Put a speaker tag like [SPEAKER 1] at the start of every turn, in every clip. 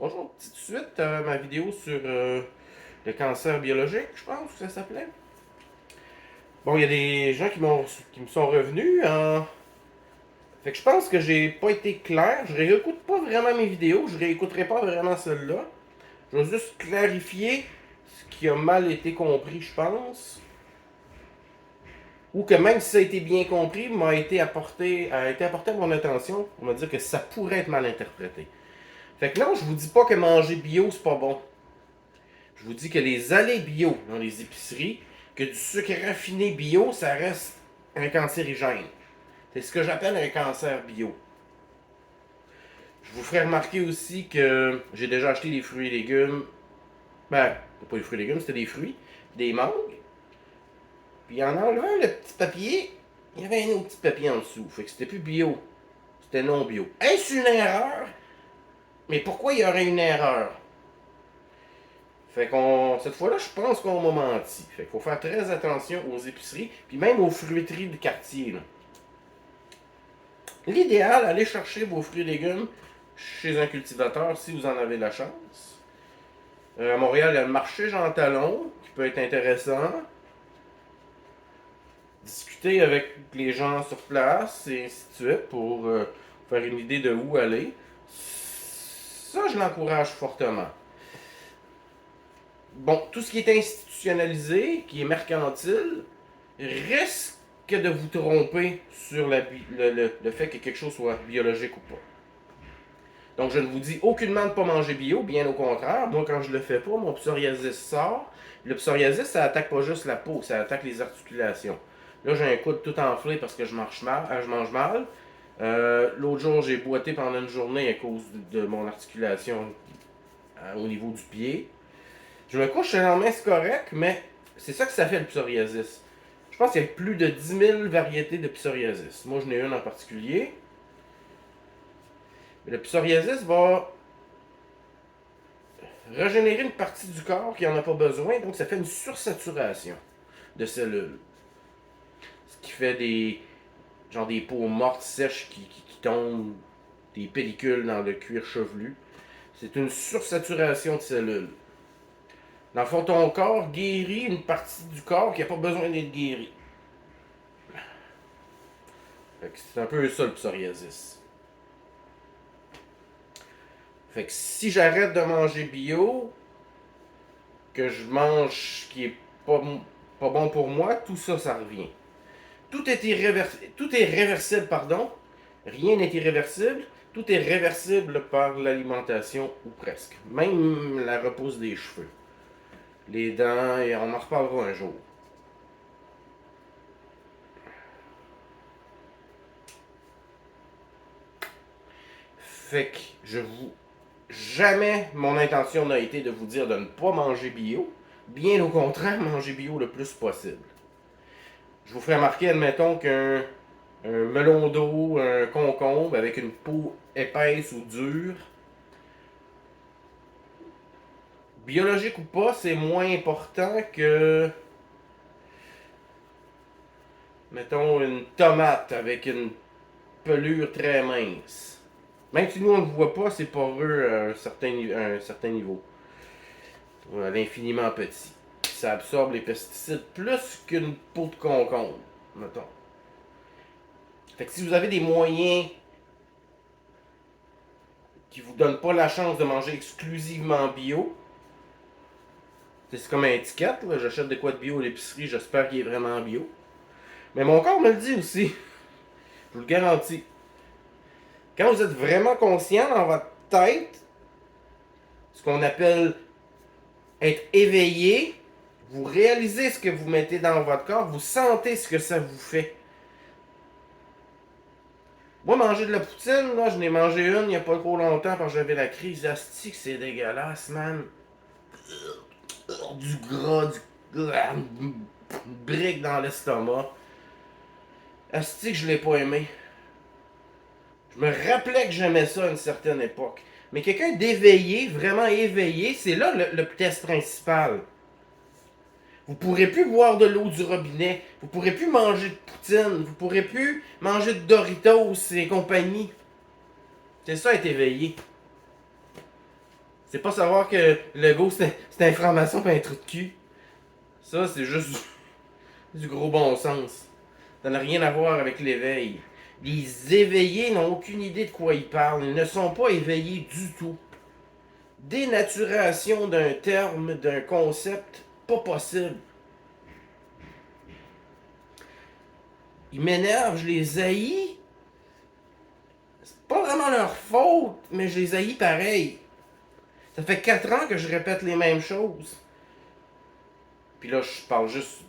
[SPEAKER 1] Bonjour, petite suite à ma vidéo sur le cancer biologique, je pense que ça s'appelait. Bon, il y a des gens qui me sont revenus. Fait que je pense que j'ai pas été clair. Je réécoute pas vraiment mes vidéos. Je réécouterai pas vraiment celle-là. Je vais juste clarifier ce qui a mal été compris, je pense. Ou que même si ça a été bien compris, a été apporté à mon attention pour me dire que ça pourrait être mal interprété. Fait que non, je vous dis pas que manger bio, c'est pas bon. Je vous dis que les allées bio dans les épiceries, que du sucre raffiné bio, ça reste un cancérigène. C'est ce que j'appelle un cancer bio. Je vous ferai remarquer aussi que j'ai déjà acheté des fruits et légumes. Ben, pas des fruits et légumes, c'était des fruits, des mangues. Puis en enlevant le petit papier, il y avait un autre petit papier en dessous. Fait que c'était plus bio. C'était non bio. Est-ce une erreur? Mais pourquoi il y aurait une erreur? Fait qu'on, cette fois-là, je pense qu'on m'a menti. Fait qu'il faut faire très attention aux épiceries, puis même aux fruiteries de quartier. Là. L'idéal, allez chercher vos fruits et légumes chez un cultivateur si vous en avez la chance. À Montréal, il y a le marché Jean Talon qui peut être intéressant. Discuter avec les gens sur place et ainsi de suite pour faire une idée de où aller. Ça, je l'encourage fortement. Bon, tout ce qui est institutionnalisé, qui est mercantile, risque de vous tromper sur le fait que quelque chose soit biologique ou pas. Donc, je ne vous dis aucunement de ne pas manger bio, bien au contraire. Moi, quand je le fais pas, mon psoriasis sort. Le psoriasis, ça attaque pas juste la peau, ça attaque les articulations. Là, j'ai un coude tout enflé parce que je mange mal. L'autre jour, j'ai boité pendant une journée à cause de mon articulation au niveau du pied. Je me couche le lendemain, c'est correct, mais c'est ça que ça fait le psoriasis. Je pense qu'il y a plus de 10 000 variétés de psoriasis. Moi, je n'ai une en particulier. Le psoriasis va régénérer une partie du corps qui n'en a pas besoin, donc ça fait une sursaturation de cellules. Ce qui fait des peaux mortes, sèches qui tombent, des pellicules dans le cuir chevelu. C'est une sursaturation de cellules. Dans le fond, ton corps guérit une partie du corps qui n'a pas besoin d'être guérie. C'est un peu ça le psoriasis. Fait que si j'arrête de manger bio, que je mange ce qui est pas bon pour moi, tout ça, ça revient. Tout est réversible, pardon. Rien n'est irréversible. Tout est réversible par l'alimentation, ou presque. Même la repousse des cheveux. Les dents, et on en reparlera un jour. Fait que jamais mon intention n'a été de vous dire de ne pas manger bio. Bien au contraire, manger bio le plus possible. Je vous ferai remarquer, admettons, qu'un melon d'eau, un concombre avec une peau épaisse ou dure, biologique ou pas, c'est moins important que, mettons, une tomate avec une pelure très mince. Même si nous on ne le voit pas, c'est poreux à un certain niveau. À l'infiniment petit. Ça absorbe les pesticides plus qu'une peau de concombre, mettons. Fait que si vous avez des moyens qui vous donnent pas la chance de manger exclusivement bio, c'est comme une étiquette, là. J'achète de quoi de bio à l'épicerie, j'espère qu'il est vraiment bio. Mais mon corps me le dit aussi, je vous le garantis. Quand vous êtes vraiment conscient dans votre tête, ce qu'on appelle être éveillé, vous réalisez ce que vous mettez dans votre corps, vous sentez ce que ça vous fait. Moi, manger de la poutine, là, je n'ai mangé une il n'y a pas trop longtemps parce que j'avais la crise astique, c'est dégueulasse, man. Du gras, une brique dans l'estomac. Astique, je l'ai pas aimé. Je me rappelais que j'aimais ça à une certaine époque. Mais quelqu'un d'éveillé, vraiment éveillé, c'est là le test principal. Vous pourrez plus boire de l'eau du robinet. Vous pourrez plus manger de poutine. Vous pourrez plus manger de Doritos et compagnie. C'est ça être éveillé. C'est pas savoir que le go, c'est information pas un trou de cul. Ça, c'est juste du gros bon sens. Ça n'a rien à voir avec l'éveil. Les éveillés n'ont aucune idée de quoi ils parlent. Ils ne sont pas éveillés du tout. Dénaturation d'un terme, d'un concept, pas possible. Ils m'énervent, je les haïs. C'est pas vraiment leur faute, mais je les haïs pareil. Ça fait 4 ans que je répète les mêmes choses. Puis là, je parle juste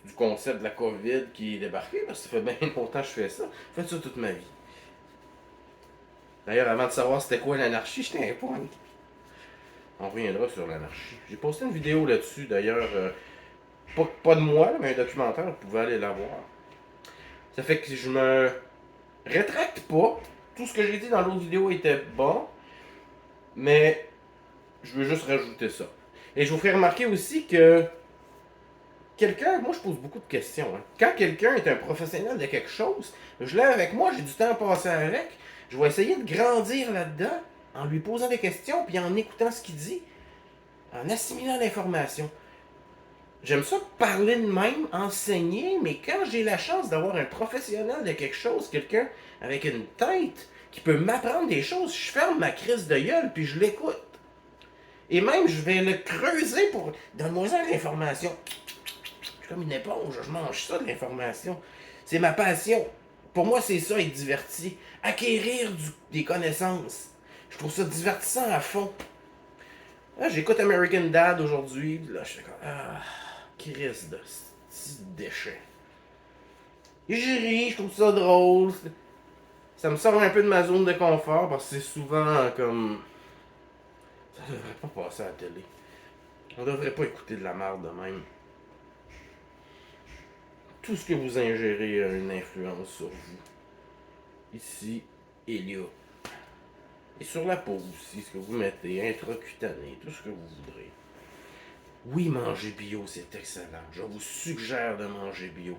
[SPEAKER 1] du concept de la COVID qui est débarqué, parce que ça fait bien longtemps que je fais ça. Je fais ça toute ma vie. D'ailleurs, avant de savoir c'était quoi l'anarchie, j'étais un point. On reviendra sur l'anarchie. J'ai posté une vidéo là-dessus, d'ailleurs, pas de moi, mais un documentaire, vous pouvez aller la voir. Ça fait que je me rétracte pas. Tout ce que j'ai dit dans l'autre vidéo était bon, mais je veux juste rajouter ça. Et je vous ferai remarquer aussi que quelqu'un, moi je pose beaucoup de questions. Hein. Quand quelqu'un est un professionnel de quelque chose, je l'ai avec moi, j'ai du temps à passer avec. Je vais essayer de grandir là-dedans en lui posant des questions puis en écoutant ce qu'il dit, en assimilant l'information. J'aime ça parler de même, enseigner, mais quand j'ai la chance d'avoir un professionnel de quelque chose, quelqu'un avec une tête qui peut m'apprendre des choses, je ferme ma crise de gueule puis je l'écoute. Et même, je vais le creuser pour... Donne-moi ça de l'information. Je suis comme une éponge, je mange ça de l'information. C'est ma passion. Pour moi, c'est ça, être diverti. Acquérir des connaissances. Je trouve ça divertissant à fond. Là, j'écoute American Dad aujourd'hui. Là, je suis comme... Ah, crise de petit déchet. Et je ris, je trouve ça drôle. Ça me sort un peu de ma zone de confort parce que c'est souvent comme... Ça devrait pas passer à la télé. On devrait pas écouter de la merde de même. Tout ce que vous ingérez a une influence sur vous. Ici et là. Et sur la peau aussi, ce que vous mettez, intracutané, tout ce que vous voudrez. Oui, manger bio, c'est excellent. Je vous suggère de manger bio.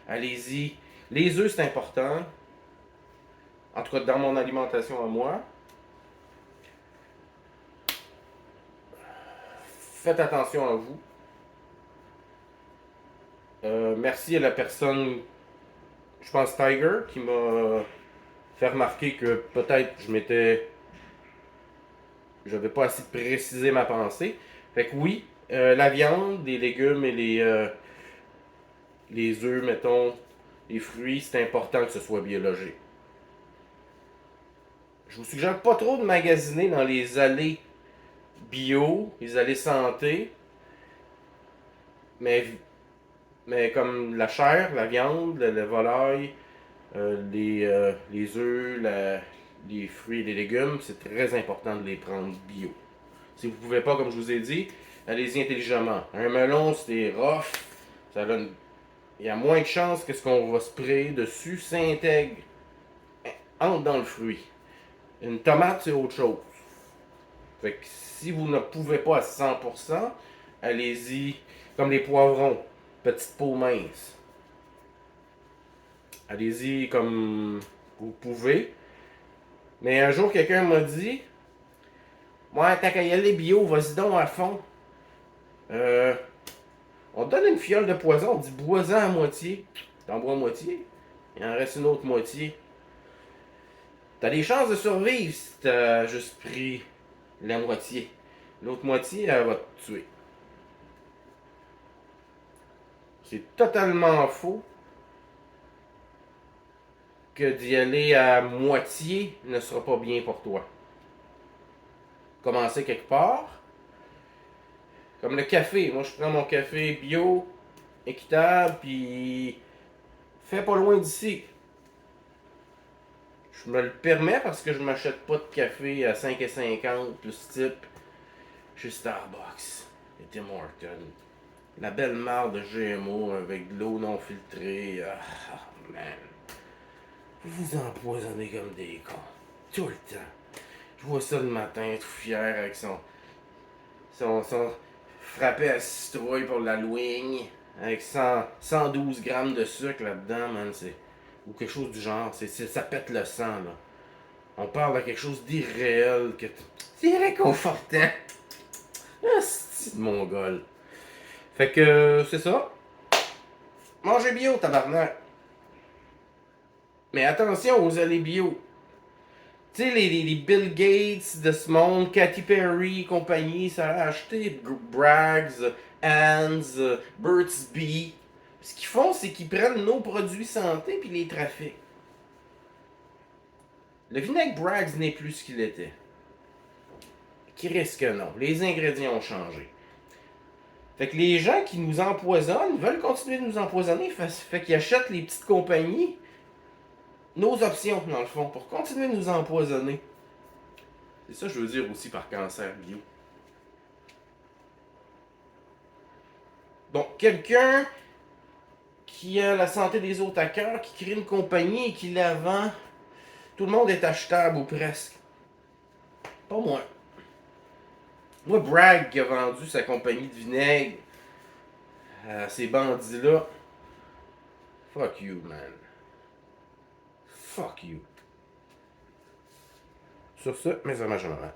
[SPEAKER 1] Allez-y. Les œufs, c'est important. En tout cas, dans mon alimentation à moi. Faites attention à vous. Merci à la personne, je pense Tiger, qui m'a fait remarquer que peut-être j'avais pas assez précisé ma pensée. Fait que oui, la viande, les légumes et les œufs, mettons, les fruits, c'est important que ce soit biologique. Je vous suggère pas trop de magasiner dans les allées bio, les allées santé, mais, mais comme la chair, la viande, la volaille, les œufs, les fruits et les légumes, c'est très important de les prendre bio. Si vous ne pouvez pas, comme je vous ai dit, allez-y intelligemment. Un melon, c'est rough, il y a moins de chances que ce qu'on va sprayer dessus s'intègre, entre dans le fruit. Une tomate, c'est autre chose. Fait que si vous ne pouvez pas à 100%, allez-y, comme les poivrons, petite peau mince. Allez-y comme vous pouvez. Mais un jour, quelqu'un m'a dit, ouais, tant qu'à y aller bio, vas-y donc à fond. Euh, on te donne une fiole de poison, on dit bois-en à moitié. T'en bois à moitié, il en reste une autre moitié. T'as des chances de survivre si t'as juste pris la moitié. L'autre moitié, elle va te tuer. C'est totalement faux que d'y aller à moitié ne sera pas bien pour toi. Commencer quelque part. Comme le café. Moi, je prends mon café bio, équitable, puis fait pas loin d'ici. Je me le permets parce que je m'achète pas de café à 5,50 plus type chez Starbucks et Tim Hortons. La belle marde de GMO avec de l'eau non filtrée. Ah, man. Vous vous empoisonnez comme des cons. Tout le temps. Je vois ça le matin, tout fier avec son frappé à citrouille pour l'Halloween. Avec 112 grammes de sucre là-dedans, man. Ou quelque chose du genre. Ça pète le sang, là. On parle de quelque chose d'irréel, que c'est réconfortant. Ah, c'est de mongol. Fait que, c'est ça. Mangez bio, tabarnak. Mais attention aux allées bio. Tu sais, les Bill Gates de ce monde, Katy Perry et compagnie, ça a acheté Bragg's, Hans, Burt's Bee. Ce qu'ils font, c'est qu'ils prennent nos produits santé puis les trafiquent. Le vinaigre Bragg's n'est plus ce qu'il était. Qui risque que non. Les ingrédients ont changé. Fait que les gens qui nous empoisonnent veulent continuer de nous empoisonner. Fait qu'ils achètent les petites compagnies nos options, dans le fond, pour continuer de nous empoisonner. C'est ça que je veux dire aussi par cancer bio. Donc, quelqu'un qui a la santé des autres à cœur, qui crée une compagnie et qui la vend, tout le monde est achetable ou presque. Pas moi. Moi, Bragg qui a vendu sa compagnie de vinaigre à ces bandits-là, fuck you, man. Fuck you. Sur ce, mes hommages à maman.